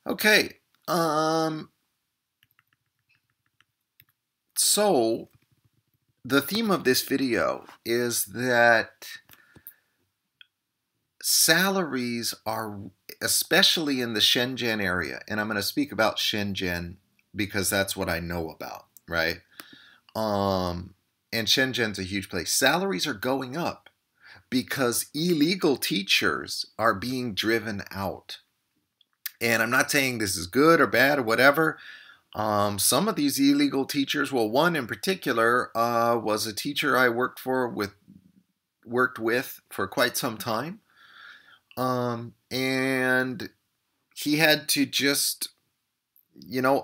Okay. So the theme of this video is that salaries are, especially in the Shenzhen area, and I'm going to speak about Shenzhen because that's what I know about, right? And Shenzhen's a huge place. Salaries are going up because illegal teachers are being driven out. And I'm not saying this is good or bad or whatever. Some of these illegal teachers, well, one in particular was a teacher I worked with for quite some time, and he had to just,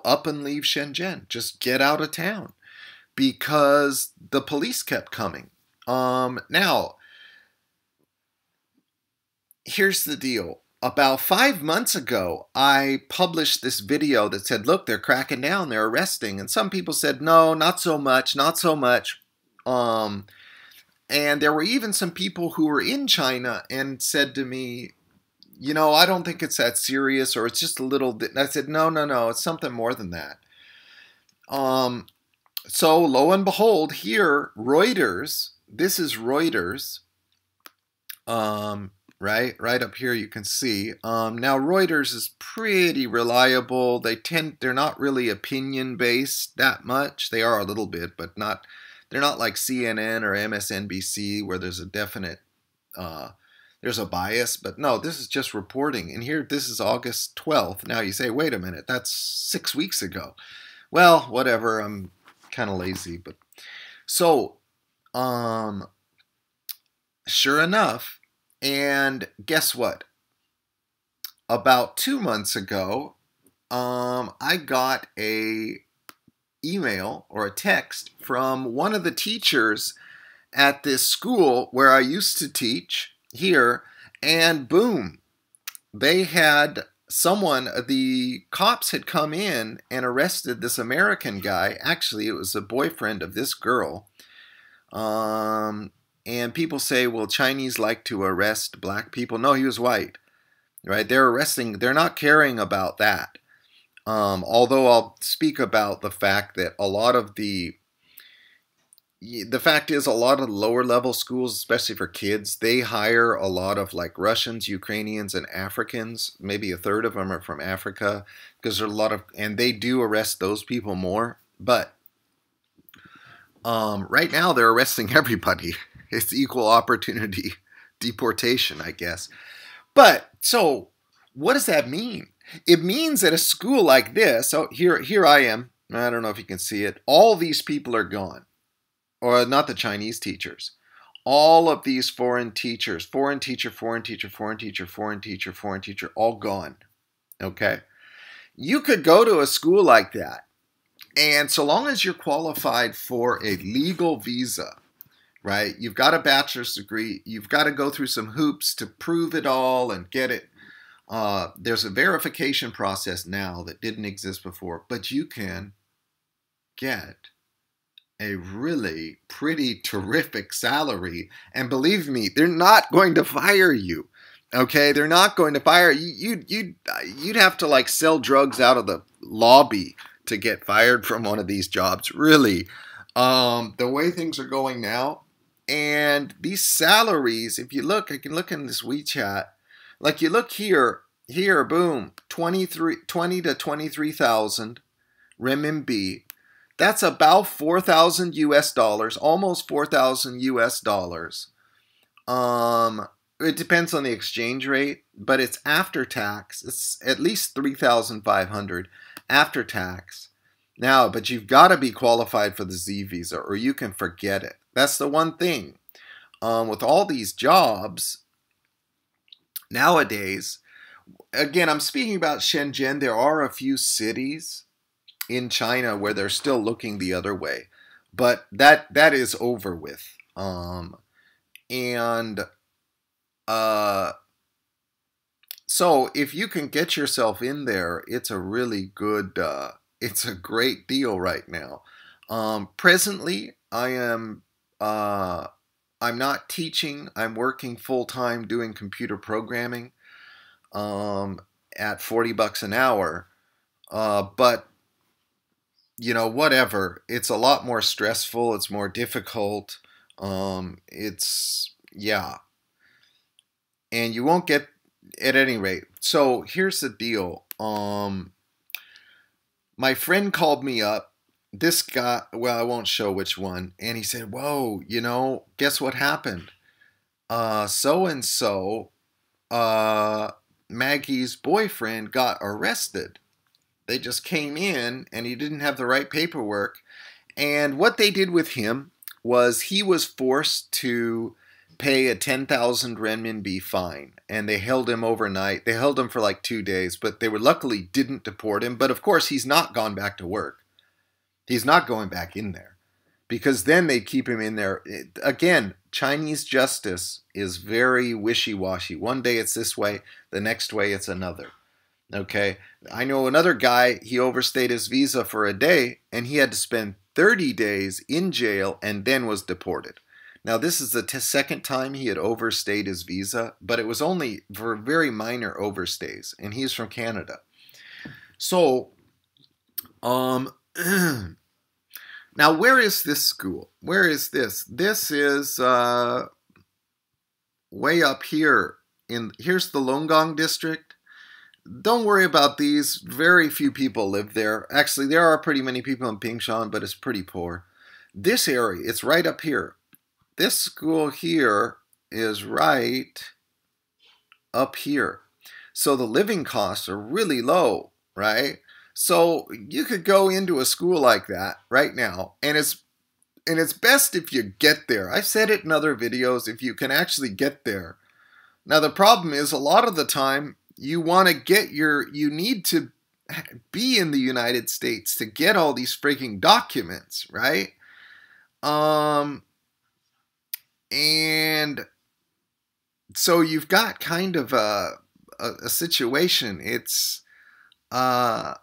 up and leave Shenzhen, just get out of town because the police kept coming. Now, here's the deal. About 5 months ago, I published this video that said, look, they're cracking down, they're arresting. And some people said, no, not so much, not so much. And there were even some people who were in China and said to me, I don't think it's that serious, or it's just a little bit. And I said, no, it's something more than that. So lo and behold, here, Reuters, this is Reuters, right up here you can see. Now Reuters is pretty reliable. They're not really opinion based that much. They are a little bit, but they're not like CNN or MSNBC where there's a definite there's a bias. But no, this is just reporting. And here, this is August 12th. Now you say, wait a minute, that's 6 weeks ago. Well, whatever. I'm kind of lazy, but so sure enough. And guess what? About 2 months ago, I got a email or a text from one of the teachers at this school where I used to teach here, and boom, they had the cops had come in and arrested this American guy. Actually, it was a boyfriend of this girl. And people say, well, Chinese like to arrest black people. No, he was white, right? They're not caring about that. Although I'll speak about the fact that a lot of the lower level schools, especially for kids, they hire a lot of like Russians, Ukrainians, and Africans. Maybe a third of them are from Africa, because there are and they do arrest those people more. But right now they're arresting everybody. It's equal opportunity deportation, I guess. But so what does that mean? It means that a school like this, so here I am. I don't know if you can see it. All these people are gone. Or not the Chinese teachers. All of these foreign teachers, foreign teacher, all gone. Okay? You could go to a school like that, and so long as you're qualified for a legal visa, right? You've got a bachelor's degree. You've got to go through some hoops to prove it all and get it. There's a verification process now that didn't exist before, but you can get a really pretty terrific salary. And believe me, they're not going to fire you. Okay, they're not going to fire you. You'd have to like sell drugs out of the lobby to get fired from one of these jobs. Really, the way things are going now. And these salaries, if you look, I can look in this WeChat, like you look here, boom, 20 to 23,000 renminbi. That's about 4,000 US dollars, almost 4,000 US dollars. It depends on the exchange rate, but it's after tax. It's at least 3,500 after tax. Now, but you've got to be qualified for the Z visa or you can forget it. That's the one thing. With all these jobs nowadays, again, I'm speaking about Shenzhen. There are a few cities in China where they're still looking the other way, but that is over with. So if you can get yourself in there, it's a really good, it's a great deal right now. Presently, I'm not teaching. I'm working full time doing computer programming. at 40 bucks an hour. But, you know, whatever. It's a lot more stressful. It's more difficult. Yeah. And you won't get, at any rate. So here's the deal. My friend called me up. This guy, well, I won't show which one. And he said, whoa, you know, guess what happened? So-and-so, Maggie's boyfriend got arrested. They just came in and he didn't have the right paperwork. And what they did with him was he was forced to pay a 10,000 renminbi fine. And they held him overnight. They held him for like 2 days, but they luckily didn't deport him. But of course, he's not gone back to work. He's not going back in there because then they keep him in there. Again, Chinese justice is very wishy-washy. One day it's this way, the next way it's another. Okay, I know another guy, he overstayed his visa for a day and he had to spend 30 days in jail and then was deported. Now, this is the second time he had overstayed his visa, but it was only for very minor overstays, and he's from Canada. So, now, where is this school? Where is this? This is way up here. Here's the Longgang district. Don't worry about these. Very few people live there. Actually, there are pretty many people in Pingshan, but it's pretty poor. This area, it's right up here. This school here is right up here. So the living costs are really low, right? So you could go into a school like that right now, and it's best if you get there. I've said it in other videos, if you can actually get there. Now the problem is a lot of the time you need to be in the United States to get all these freaking documents, right? And so you've got kind of a situation. It's better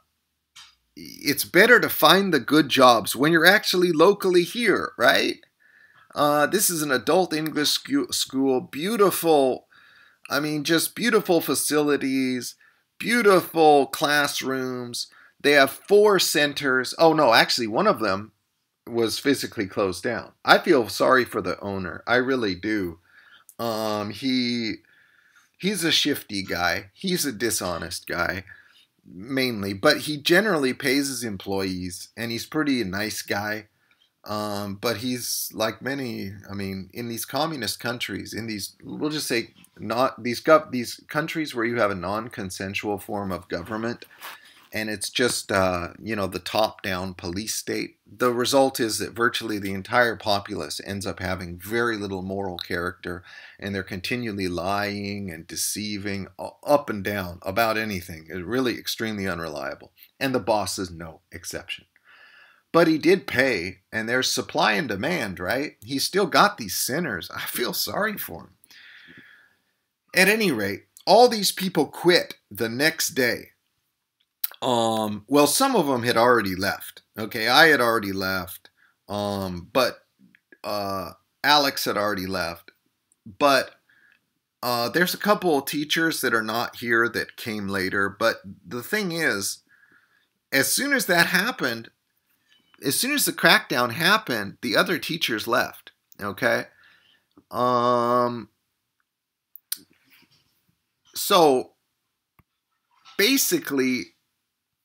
to find the good jobs when you're actually locally here, right? This is an adult English school. Beautiful, I mean, just beautiful facilities, beautiful classrooms. They have 4 centers. Oh, no, actually, one of them was physically closed down. I feel sorry for the owner. I really do. He's a shifty guy. He's a dishonest guy, mainly. But he generally pays his employees, and he's pretty nice guy. But he's like many, I mean, in these communist countries, in these, we'll just say, not these countries where you have a non-consensual form of government, and it's just, you know, the top-down police state. The result is that virtually the entire populace ends up having very little moral character, and they're continually lying and deceiving up and down about anything. It's really extremely unreliable, and the boss is no exception. But he did pay, and there's supply and demand, right? He's still got these sinners. I feel sorry for him. At any rate, all these people quit the next day. Well, some of them had already left. Okay, I had already left. But Alex had already left. But there's a couple of teachers that are not here that came later. But the thing is, as soon as that happened, as soon as the crackdown happened, the other teachers left. Okay? So basically,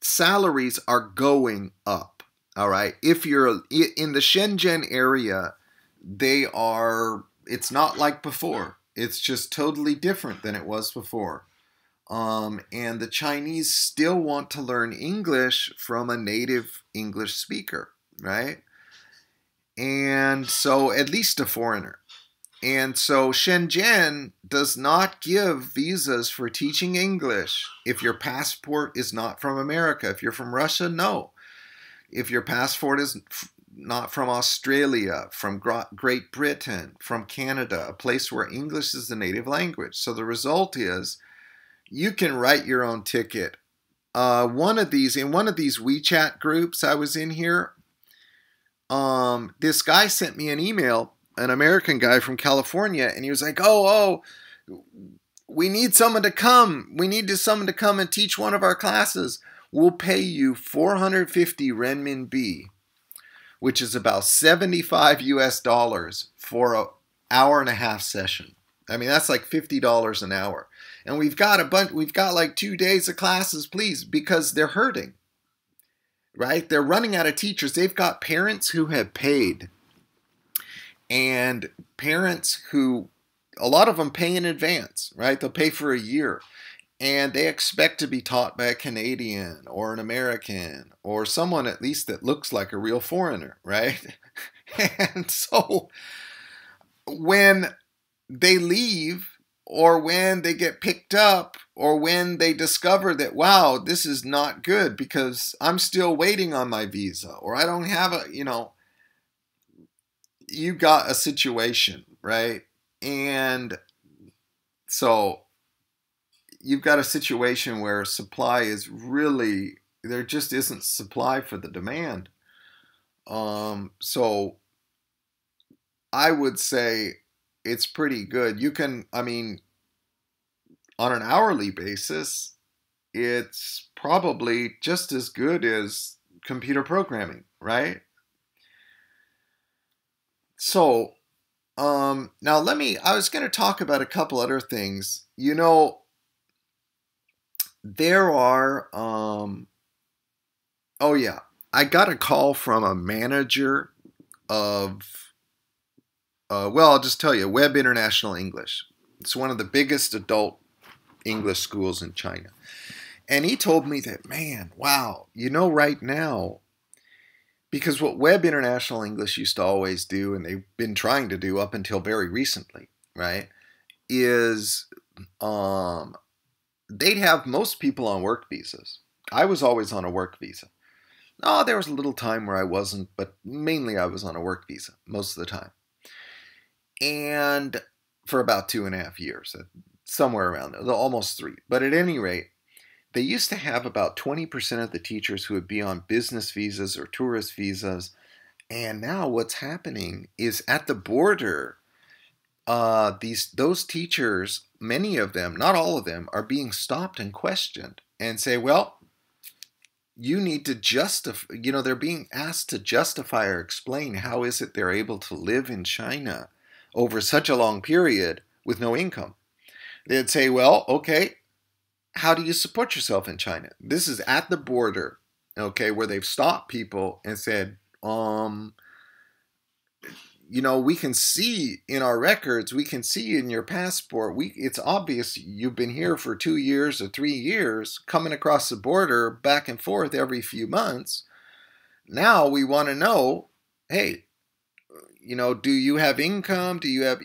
salaries are going up. All right. If you're in the Shenzhen area, it's not like before. It's just totally different than it was before. And the Chinese still want to learn English from a native English speaker, right? And so, at least a foreigner. And so Shenzhen does not give visas for teaching English if your passport is not from America. If you're from Russia, no. If your passport is not from Australia, from Great Britain, from Canada, a place where English is the native language. So the result is you can write your own ticket. In one of these WeChat groups I was in here, this guy sent me an email, an American guy from California, and he was like, We need someone to come. We need someone to come and teach one of our classes. We'll pay you 450 renminbi, which is about 75 US dollars for an hour and a half session. I mean, that's like $50 an hour. And we've got like 2 days of classes, please, because they're hurting, right? They're running out of teachers. They've got parents who have paid, and parents who, a lot of them pay in advance, right? They'll pay for a year, and they expect to be taught by a Canadian or an American or someone at least that looks like a real foreigner, right? And so when they leave, or when they get picked up, or when they discover that, wow, this is not good because I'm still waiting on my visa, or I don't have a, you got a situation, right? And so you've got a situation where supply is really, there just isn't supply for the demand. So I would say it's pretty good. You can, I mean, on an hourly basis, it's probably just as good as computer programming, right? So, now I was going to talk about a couple other things. There are, oh yeah, I got a call from a manager of, well, I'll just tell you, Web International English. It's one of the biggest adult English schools in China. And he told me that, man, wow, right now, because what Web International English used to always do, and they've been trying to do up until very recently, right, is they'd have most people on work visas. I was always on a work visa. Oh, there was a little time where I wasn't, but mainly I was on a work visa most of the time. And for about 2.5 years, somewhere around there, almost 3. But at any rate, they used to have about 20% of the teachers who would be on business visas or tourist visas. And now what's happening is at the border, those teachers, many of them, not all of them, are being stopped and questioned and say, well, you need to justify, they're being asked to justify or explain how is it they're able to live in China over such a long period with no income. They'd say, well, okay, how do you support yourself in China? This is at the border, okay, where they've stopped people and said, we can see in our records, we can see in your passport, it's obvious you've been here for 2 years or 3 years, coming across the border back and forth every few months. Now we want to know, hey, do you have income? Do you have,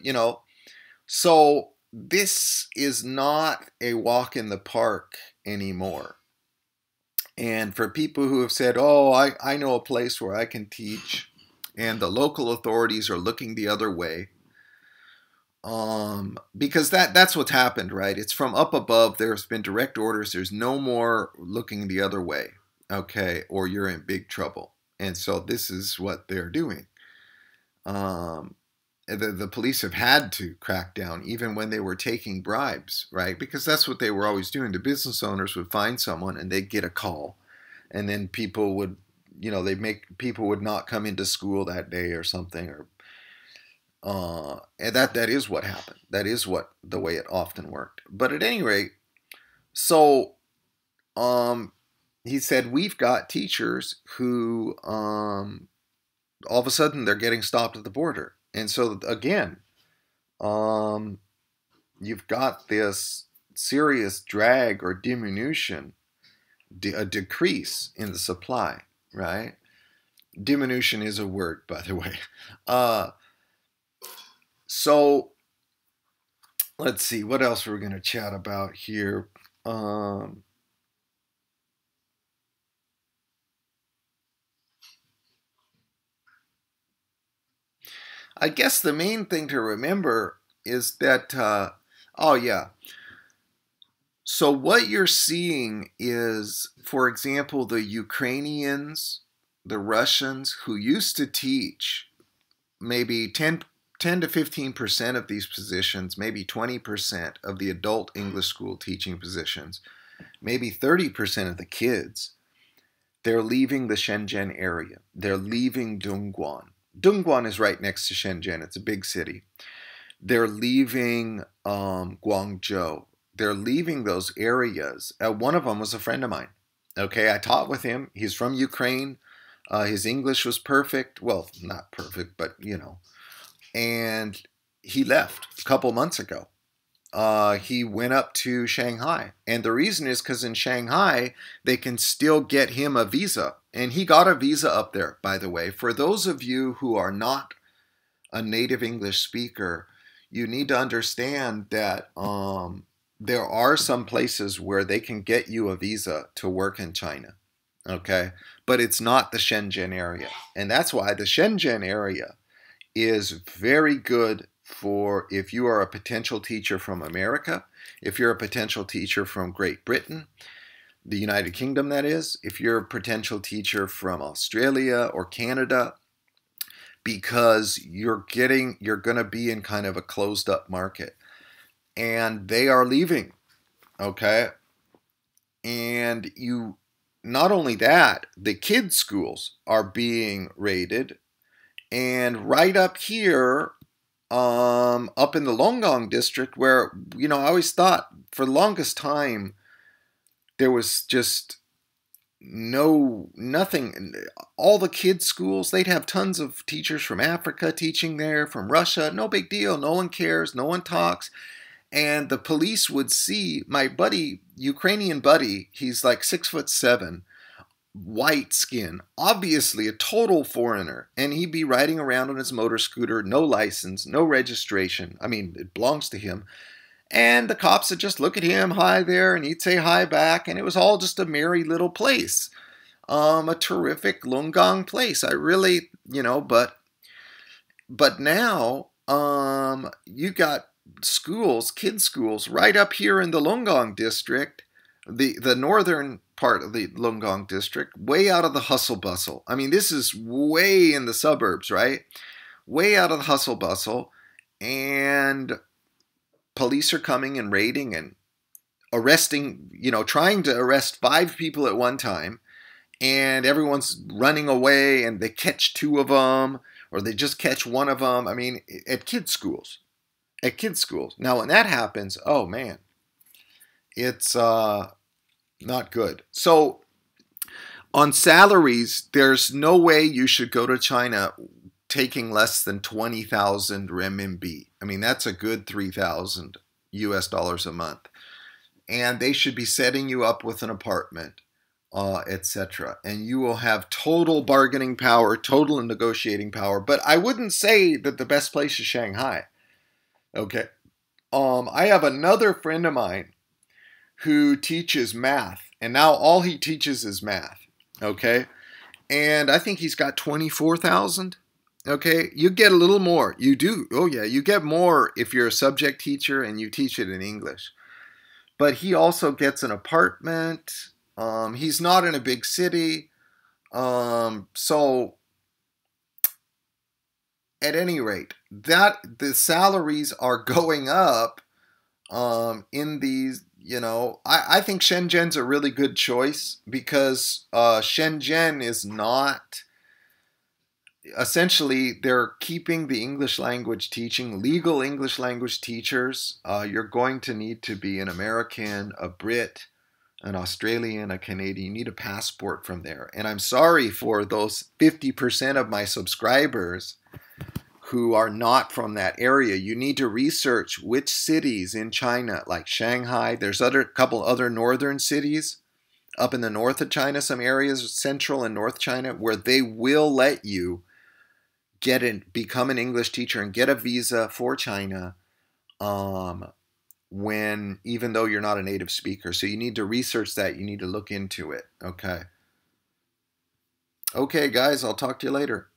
so this is not a walk in the park anymore. And for people who have said, oh, I know a place where I can teach, and the local authorities are looking the other way, because that's what's happened, right? It's from up above. There's been direct orders. There's no more looking the other way, okay, or you're in big trouble. And so this is what they're doing. The police have had to crack down even when they were taking bribes, right? Because that's what they were always doing. The business owners would find someone and they'd get a call, and then people would, people would not come into school that day or something, or and that is what happened. That is the way it often worked. But at any rate, so he said, we've got teachers who all of a sudden they're getting stopped at the border. And so again, you've got this serious drag or diminution, a decrease in the supply, right? Diminution is a word, by the way. So let's see, what else we're going to chat about here. I guess the main thing to remember is that, oh yeah, so what you're seeing is, for example, the Ukrainians, the Russians who used to teach maybe 10 10 to 15% of these positions, maybe 20% of the adult English school teaching positions, maybe 30% of the kids, they're leaving the Shenzhen area. They're leaving Dongguan. Dongguan is right next to Shenzhen. It's a big city. They're leaving Guangzhou. They're leaving those areas. One of them was a friend of mine. Okay, I taught with him. He's from Ukraine. His English was perfect. Well, not perfect, but you know. And he left a couple months ago. He went up to Shanghai. And the reason is because in Shanghai, they can still get him a visa. And he got a visa up there, by the way. For those of you who are not a native English speaker, you need to understand that there are some places where they can get you a visa to work in China. Okay? But it's not the Shenzhen area. And that's why the Shenzhen area is very good for if you are a potential teacher from America, if you're a potential teacher from Great Britain, the United Kingdom that is, if you're a potential teacher from Australia or Canada, because you're going to be in kind of a closed up market. And they are leaving, okay? And you, not only that, the kids' schools are being raided. And right up here, up in the Longgang district, where, you know, I always thought for the longest time, there was just nothing. All the kids' schools, they'd have tons of teachers from Africa teaching there, from Russia. No big deal. No one cares. No one talks. And the police would see my buddy, Ukrainian buddy, he's like 6'7", white skin, obviously a total foreigner, and he'd be riding around on his motor scooter, no license, no registration. I mean, it belongs to him. And the cops would just look at him, hi there, and he'd say hi back, and it was all just a merry little place. A terrific Longgang place. I really, you know, but now you got schools, kids' schools, right up here in the Longgang district, the northern part of the Longgang district, way out of the hustle bustle. I mean, this is way in the suburbs, right? Way out of the hustle bustle, and police are coming and raiding and arresting, you know, trying to arrest 5 people at one time, and everyone's running away, and they catch 2 of them, or they just catch 1 of them. I mean, at kids' schools. At kids' schools. Now, when that happens, oh man, it's not good. So, on salaries, there's no way you should go to China taking less than 20,000 renminbi. I mean, that's a good 3,000 US dollars a month. And they should be setting you up with an apartment, etc. And you will have total bargaining power, total negotiating power. But I wouldn't say that the best place is Shanghai. Okay. I have another friend of mine who teaches math, and now all he teaches is math. Okay. And I think he's got 24,000. Okay. You get a little more. You do. Oh yeah. You get more if you're a subject teacher and you teach it in English. But he also gets an apartment. He's not in a big city. So at any rate, that the salaries are going up in these, you know, I think Shenzhen's a really good choice because Shenzhen is not, essentially they're keeping the English language teaching, legal English language teachers. You're going to need to be an American, a Brit, an Australian, a Canadian. You need a passport from there. And I'm sorry for those 50% of my subscribers who are not from that area. You need to research which cities in China, like Shanghai. There's a couple other northern cities up in the north of China, some areas, central and north China, where they will let you become an English teacher and get a visa for China even though you're not a native speaker. So you need to research that. You need to look into it. Okay. Okay, guys, I'll talk to you later.